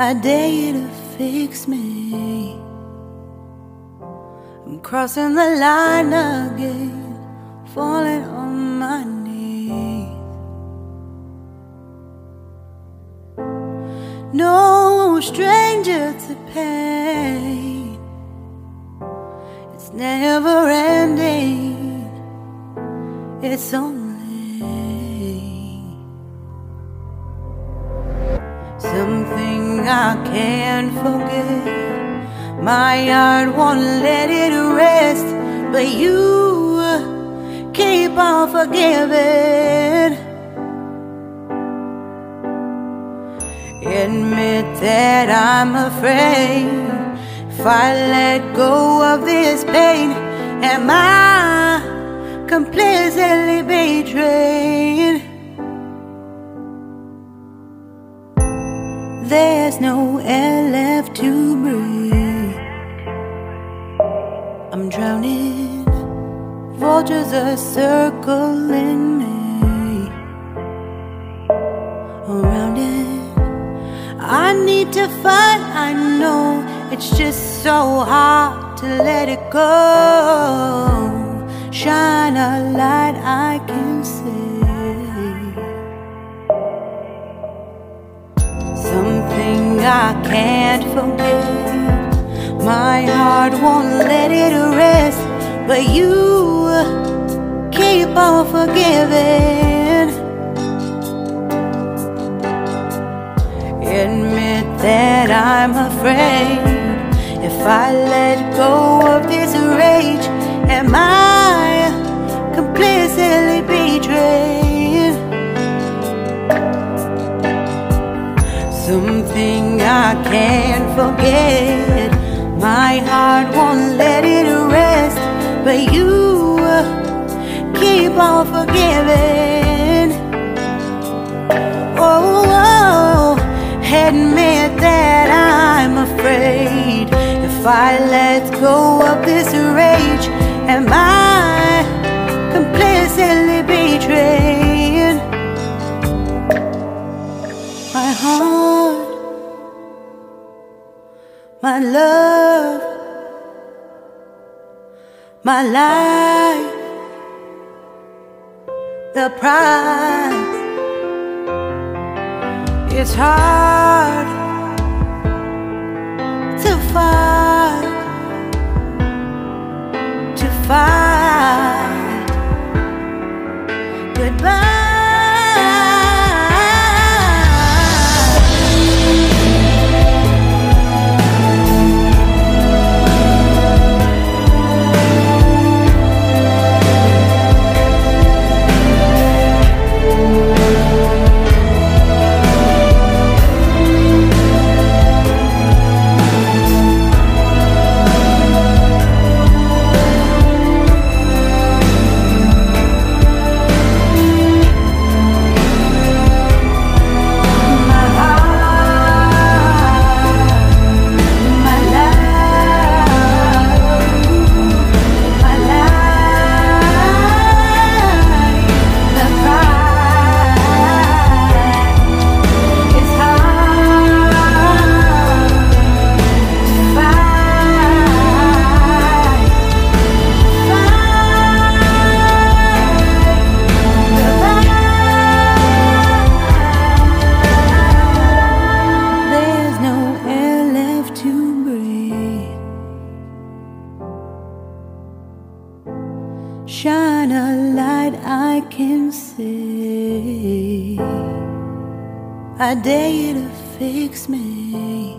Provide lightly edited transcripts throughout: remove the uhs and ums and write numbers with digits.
I dare you to fix me. I'm crossing the line again, falling on my knees. No stranger to pain, it's never ending, it's only something I can't forget. My heart won't let it rest, but you keep on forgiving. Admit that I'm afraid. If I let go of this pain, am I completely betrayed? There's no air left to breathe. I'm drowning, vultures are circling me. Around it, I need to fight. I know it's just so hard to let it go. Shine a light I can see. Something I can't forget. My heart won't let it rest, but you keep on forgiving. Admit that I'm afraid. If I let go of this rage, am I completely betrayed? Something I can't forget. My heart won't let it rest, but you keep on forgiving. Oh, admit that I'm afraid. If I let go of this rage, am I completely betrayed? My heart, my love, my life, the price. It's hard to fight, goodbye. Shine a light I can see. I dare you to fix me.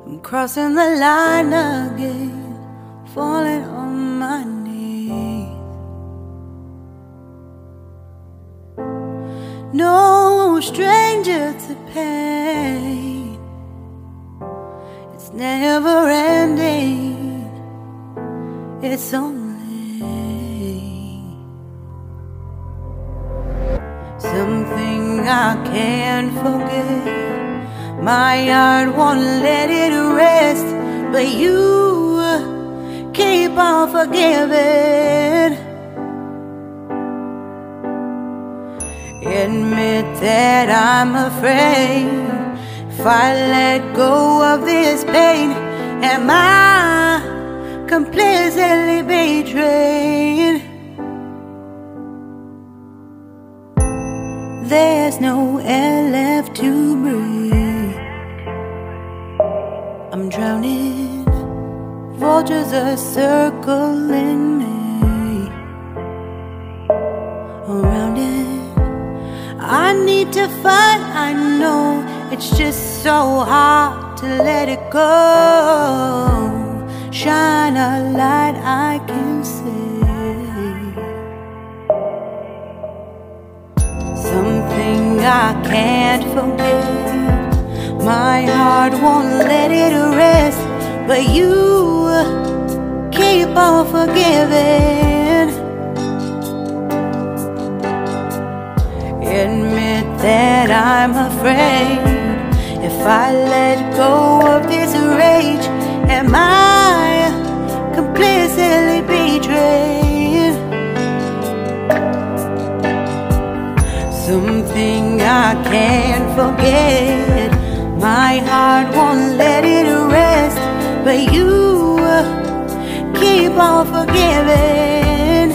I'm crossing the line again, falling on my knees. No stranger to pain, it's never ending, it's only something I can't forget. My heart won't let it rest, but you keep on forgiving. Admit that I'm afraid. If I let go of this pain, am I completely betrayed? There's no air left to breathe. I'm drowning, vultures are circling me. Around it, I need to fight, I know. It's just so hard to let it go. Shine a light I can see. Something I can't forget. My heart won't let it rest, but you keep on forgiving. Admit that I'm afraid. If I let go of this rage, am I completely betrayed? Something I can't forget. My heart won't let it rest, but you keep on forgiving.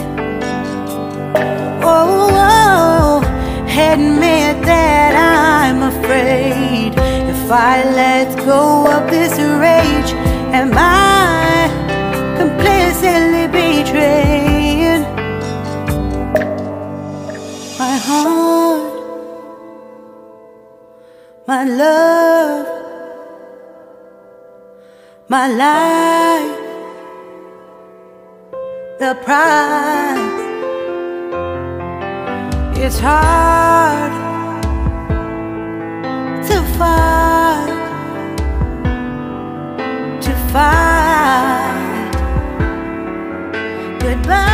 Oh, admit that I'm afraid. If I let go of this rage, am I completely betrayed? My heart, my love, my life, the price. It's hard to fight, goodbye.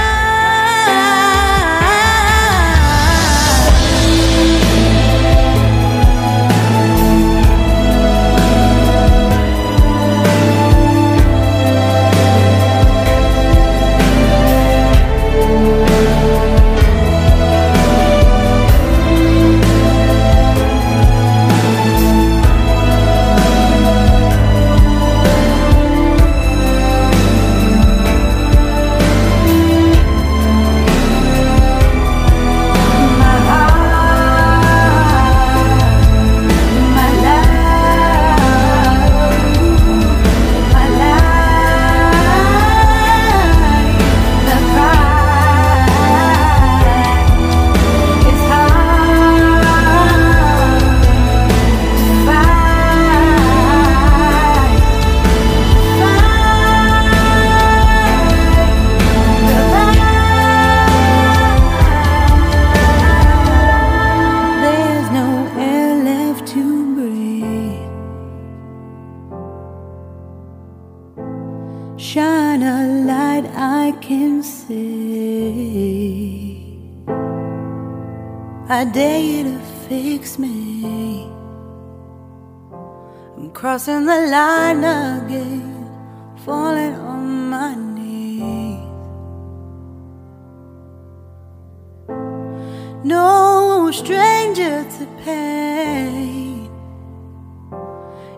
Shine a light I can see. I dare you to fix me. I'm crossing the line again, falling on my knees. No stranger to pain.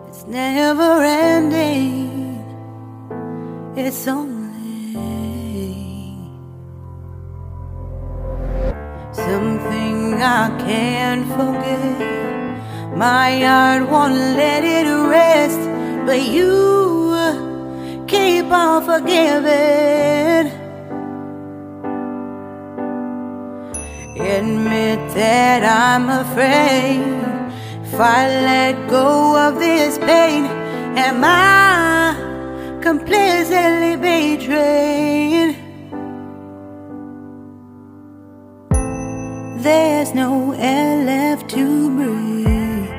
It's never ending. It's only something I can't forget. My heart won't let it rest, but you keep on forgiving. Admit that I'm afraid. If I let go of this pain, am I completely betrayed? There's no air left to breathe.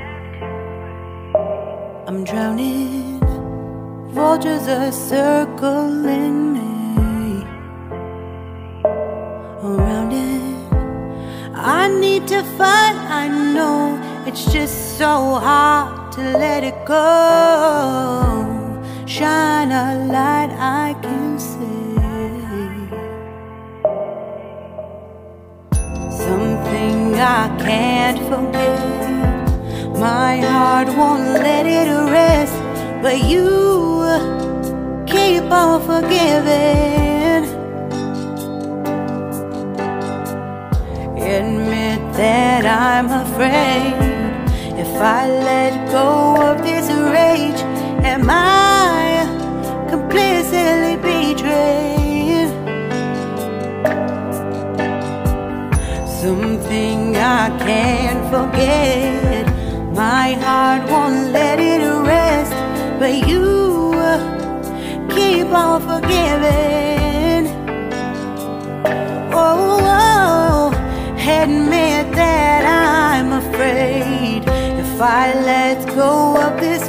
I'm drowning, vultures are circling me. Around it, I need to fight, I know. It's just so hard to let it go. Shine a light I can see. Something I can't forget. My heart won't let it rest, but you keep on forgiving. Admit that I'm afraid. If I let go of this rage, am I completely betrayed? Something I can't forget. My heart won't let it rest, but you keep on forgiving. Oh, admit that I'm afraid. If I let go of this